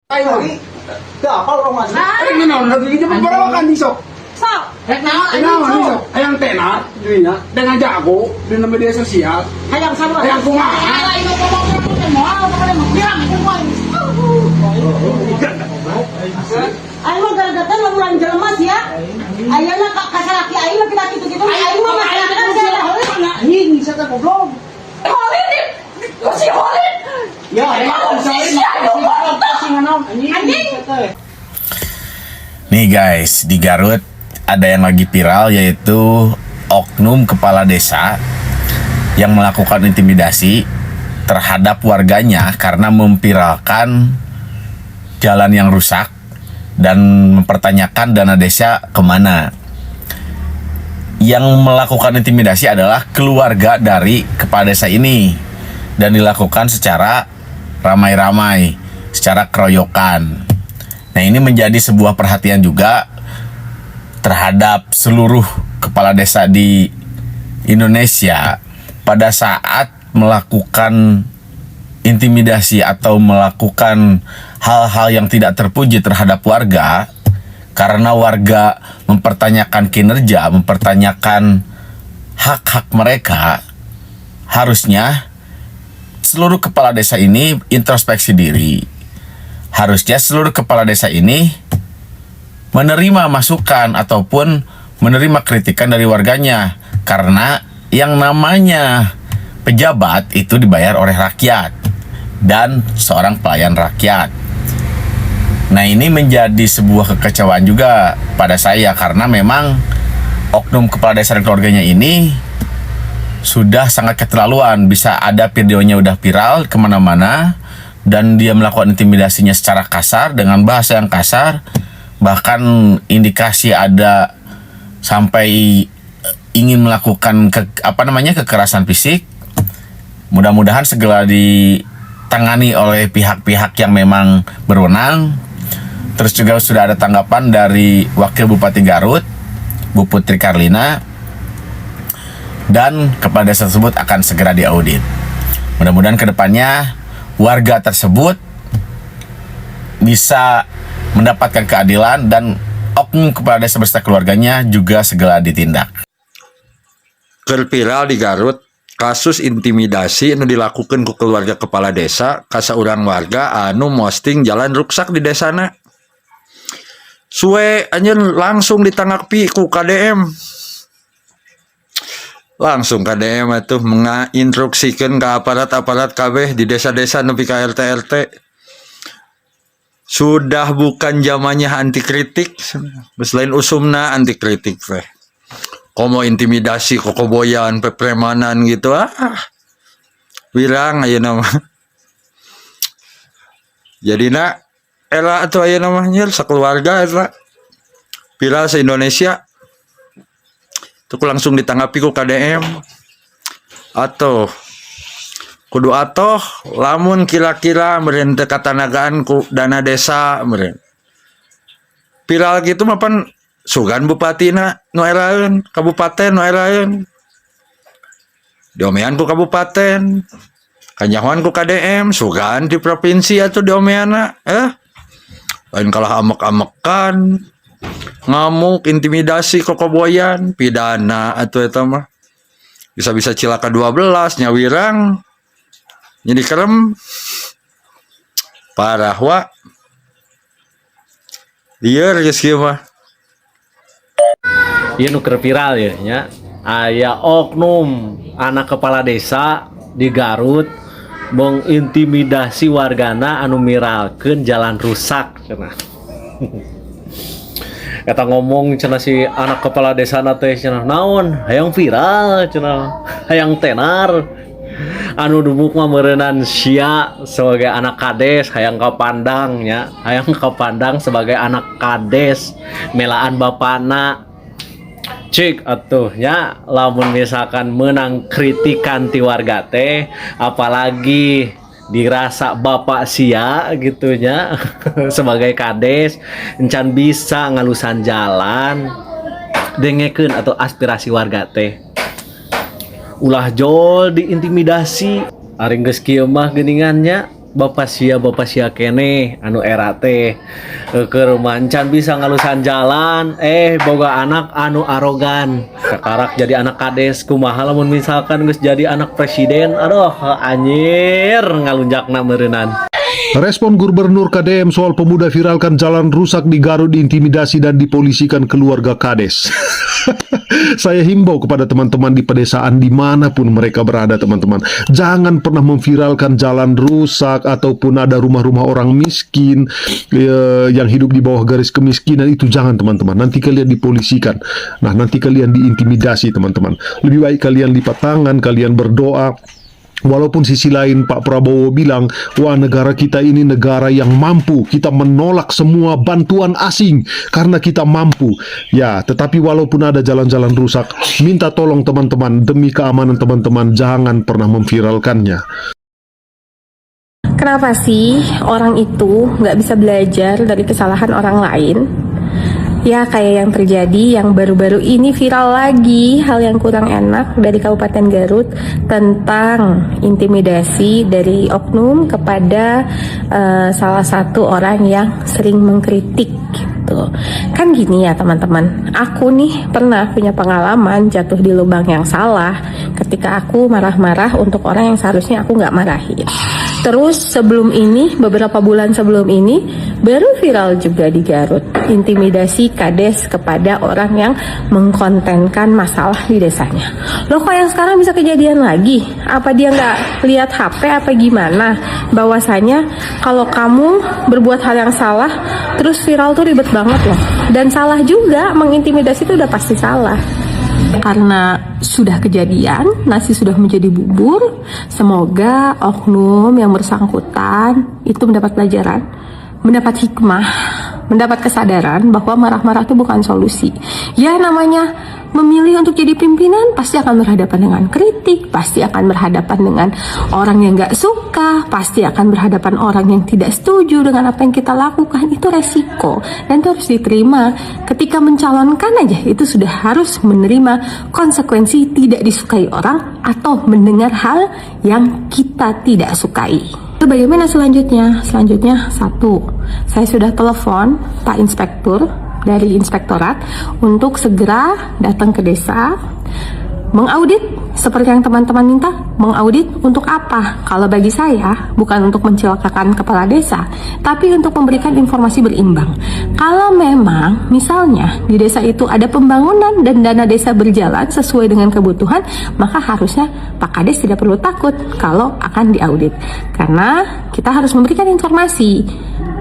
Ayo, apa orang mas? Naon lagi kita berbarawakan di sok. Sok. Naon di sok. Hayang tenar, duina dengan jago di media sosial. Hayang sama. Hayang kumaha? Lain mo mo bilang itu mo. Ayo mah gara-gara mah bulan jelema ya. Ayeuna kasalaki ayeuna laki-laki itu gitu. Ayeuna mah masyarakat saya. Anjing, bisa tak goblok? Holin. Si Holin. Ya, emang saya anjing. Nih guys, di Garut ada yang lagi viral yaitu oknum kepala desa yang melakukan intimidasi terhadap warganya karena memviralkan jalan yang rusak dan mempertanyakan dana desa kemana. Yang melakukan intimidasi adalah keluarga dari kepala desa ini dan dilakukan secara ramai-ramai, secara keroyokan. Nah, ini menjadi sebuah perhatian juga terhadap seluruh kepala desa di Indonesia pada saat melakukan intimidasi atau melakukan hal-hal yang tidak terpuji terhadap warga karena warga mempertanyakan kinerja, mempertanyakan hak-hak mereka. Harusnya seluruh kepala desa ini introspeksi diri. Harusnya seluruh kepala desa ini menerima masukan ataupun menerima kritikan dari warganya, karena yang namanya pejabat itu dibayar oleh rakyat dan seorang pelayan rakyat. Nah, ini menjadi sebuah kekecewaan juga pada saya karena memang oknum kepala desa dan keluarganya ini sudah sangat keterlaluan. Bisa ada videonya udah viral kemana-mana dan dia melakukan intimidasinya secara kasar dengan bahasa yang kasar, bahkan indikasi ada sampai ingin melakukan kekerasan fisik. Mudah-mudahan segera ditangani oleh pihak-pihak yang memang berwenang. Terus juga sudah ada tanggapan dari Wakil Bupati Garut, Bu Putri Karlina, dan kepala desa tersebut akan segera diaudit. Mudah-mudahan kedepannya warga tersebut bisa mendapatkan keadilan dan oknum kepala desa beserta keluarganya juga segera ditindak. Viral di Garut kasus intimidasi anu dilakukan ku keluarga kepala desa ka saurang warga anu posting jalan rusak di desana. Suwe anjeun langsung ditanggapi ku KDM. Langsung KDM atuh menginstruksikan ke aparat-aparat kabeh di desa-desa nepi ka RT-RT. Sudah bukan zamannya anti kritik, selain usumna anti kritik teh. Komo intimidasi, kokoboyan, pepremanan gitu wirang ayeuna mah. Jadina era atuh ayeuna mah nyel sakeluarga eta viral se-Indonesia. Tuh langsung ditanggapi ku KDM atau kudu atoh lamun kira-kira meureun teu katanagaan ku dana desa meureun viral gitu mah pan sugan bupatina nu eraeun kabupaten nu eraeun diomean ku kabupaten kanyahoan ku KDM sugan di provinsi atuh diomeana lain kalah amek-amekan ngamuk, intimidasi, kokoboyan, pidana atau eta mah bisa-bisa cilaka 12 nyawirang jadi kerem parah wa lieur geus kieu mah. Ieu nu keur viral ya nya aya oknum anak kepala desa di Garut mengintimidasi wargana anu miralkeun jalan rusak cenah. Kata ngomong cenah si anak kepala desa teh cenah naon hayang viral cenah hayang tenar anu dubuk mah meureunnan sia sebagai anak kades hayang kapandang nya hayang kapandang sebagai anak kades melaan bapana cik atuh nya lamun misalkan menang kritikan ti warga teh apalagi dirasa bapak sia gitunya sebagai kades encan bisa ngalusan jalan dengekeun atau aspirasi warga teh ulah jol diintimidasi aring geus kieu mah geuningannya bapak sia kene anu era teh keur mancan bisa ngalusan jalan boga anak anu arogan sakarak jadi anak kades kumaha lamun misalkan geus jadi anak presiden aduh anjir ngalunjakna meureunnan. Respon Gubernur KDM soal pemuda viralkan jalan rusak di Garut diintimidasi dan dipolisikan keluarga Kades. Saya himbau kepada teman-teman di pedesaan dimanapun mereka berada teman-teman. Jangan pernah memviralkan jalan rusak ataupun ada rumah-rumah orang miskin yang hidup di bawah garis kemiskinan. Itu jangan teman-teman. Nanti kalian dipolisikan. Nah nanti kalian diintimidasi teman-teman. Lebih baik kalian lipat tangan, kalian berdoa. Walaupun sisi lain Pak Prabowo bilang, wah negara kita ini negara yang mampu, kita menolak semua bantuan asing karena kita mampu. Ya, tetapi walaupun ada jalan-jalan rusak, minta tolong teman-teman, demi keamanan teman-teman, jangan pernah memviralkannya. Kenapa sih orang itu nggak bisa belajar dari kesalahan orang lain? Ya kayak yang terjadi yang baru-baru ini viral lagi, hal yang kurang enak dari Kabupaten Garut tentang intimidasi dari oknum kepada salah satu orang yang sering mengkritik gitu. Kan gini ya teman-teman, aku nih pernah punya pengalaman jatuh di lubang yang salah ketika aku marah-marah untuk orang yang seharusnya aku nggak marahin. Terus sebelum ini, beberapa bulan sebelum ini, baru viral juga di Garut, intimidasi Kades kepada orang yang mengkontenkan masalah di desanya. Loh kok yang sekarang bisa kejadian lagi? Apa dia nggak lihat HP apa gimana? Bahwasanya kalau kamu berbuat hal yang salah, terus viral tuh ribet banget loh. Dan salah juga, mengintimidasi itu udah pasti salah. Karena sudah kejadian, nasi sudah menjadi bubur. Semoga oknum yang bersangkutan itu mendapat pelajaran, mendapat hikmah, mendapat kesadaran bahwa marah-marah itu bukan solusi. Ya namanya memilih untuk jadi pimpinan pasti akan berhadapan dengan kritik, pasti akan berhadapan dengan orang yang gak suka, pasti akan berhadapan orang yang tidak setuju dengan apa yang kita lakukan. Itu resiko dan itu harus diterima. Ketika mencalonkan aja itu sudah harus menerima konsekuensi tidak disukai orang atau mendengar hal yang kita tidak sukai. Itu bagaimana selanjutnya? Selanjutnya satu, saya sudah telepon Pak Inspektur dari Inspektorat untuk segera datang ke desa, mengaudit seperti yang teman-teman minta. Mengaudit untuk apa? Kalau bagi saya bukan untuk mencelakakan kepala desa, tapi untuk memberikan informasi berimbang. Kalau memang misalnya di desa itu ada pembangunan dan dana desa berjalan sesuai dengan kebutuhan, maka harusnya Pak Kades tidak perlu takut kalau akan diaudit, karena kita harus memberikan informasi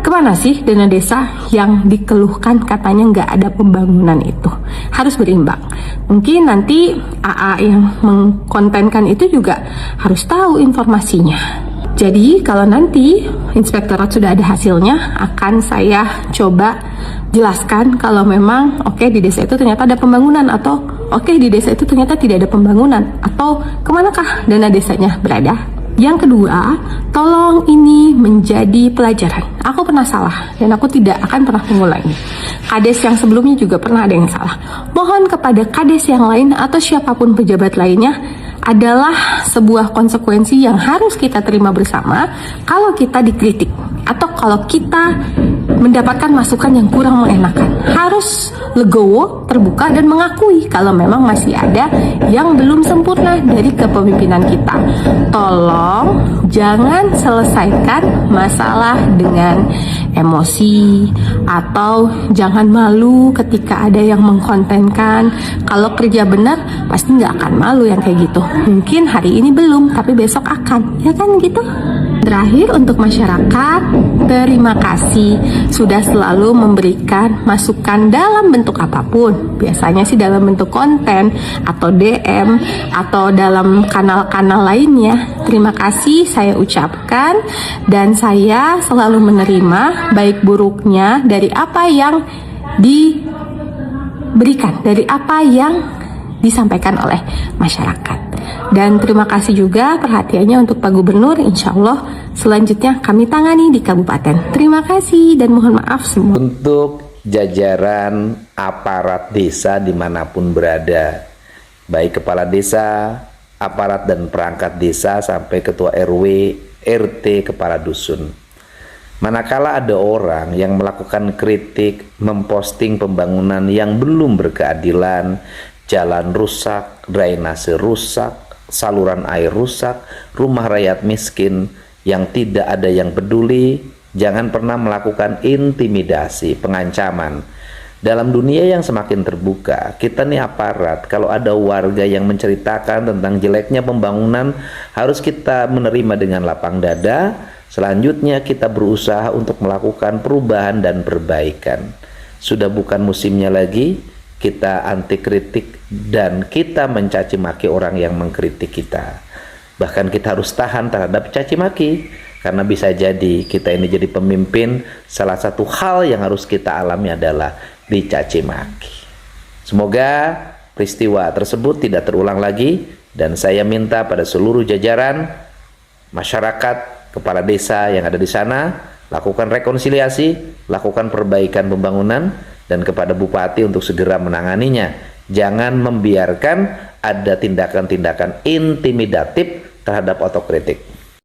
kemana sih dana desa yang dikeluhkan katanya nggak ada pembangunan itu. Harus berimbang. Mungkin nanti AA yang mengkontenkan itu juga harus tahu informasinya. Jadi kalau nanti Inspektorat sudah ada hasilnya, akan saya coba jelaskan kalau memang oke, di desa itu ternyata ada pembangunan, atau oke, di desa itu ternyata tidak ada pembangunan, atau kemanakah dana desanya berada. Yang kedua, tolong ini menjadi pelajaran. Aku pernah salah dan aku tidak akan pernah mengulangi. Kades yang sebelumnya juga pernah ada yang salah. Mohon kepada kades yang lain atau siapapun pejabat lainnya, adalah sebuah konsekuensi yang harus kita terima bersama kalau kita dikritik atau kalau kita mendapatkan masukan yang kurang mengenakan. Harus legowo, terbuka, dan mengakui kalau memang masih ada yang belum sempurna dari kepemimpinan kita. Tolong jangan selesaikan masalah dengan emosi, atau jangan malu ketika ada yang mengkontenkan. Kalau kerja benar pasti nggak akan malu yang kayak gitu. Mungkin hari ini belum, tapi besok akan, ya kan gitu. Terakhir, untuk masyarakat, terima kasih sudah selalu memberikan masukan dalam bentuk apapun. Biasanya sih dalam bentuk konten atau DM atau dalam kanal-kanal lainnya. Terima kasih saya ucapkan, dan saya selalu menerima baik buruknya dari apa yang diberikan, dari apa yang disampaikan oleh masyarakat. Dan terima kasih juga perhatiannya untuk Pak Gubernur. Insya Allah selanjutnya kami tangani di kabupaten. Terima kasih dan mohon maaf semua. Untuk jajaran aparat desa dimanapun berada, baik kepala desa, aparat dan perangkat desa, sampai ketua RW, RT, kepala dusun. Manakala ada orang yang melakukan kritik, memposting pembangunan yang belum berkeadilan, jalan rusak, drainase rusak, saluran air rusak, rumah rakyat miskin yang tidak ada yang peduli, jangan pernah melakukan intimidasi, pengancaman. Dalam dunia yang semakin terbuka, kita nih aparat, kalau ada warga yang menceritakan tentang jeleknya pembangunan, harus kita menerima dengan lapang dada. Selanjutnya kita berusaha untuk melakukan perubahan dan perbaikan. Sudah bukan musimnya lagi kita anti kritik dan kita mencaci maki orang yang mengkritik kita. Bahkan kita harus tahan terhadap caci maki, karena bisa jadi kita ini jadi pemimpin, salah satu hal yang harus kita alami adalah dicaci maki. Semoga peristiwa tersebut tidak terulang lagi, dan saya minta pada seluruh jajaran masyarakat, kepala desa yang ada di sana, lakukan rekonsiliasi, lakukan perbaikan pembangunan, dan kepada bupati untuk segera menanganinya. Jangan membiarkan ada tindakan-tindakan intimidatif terhadap otokritik.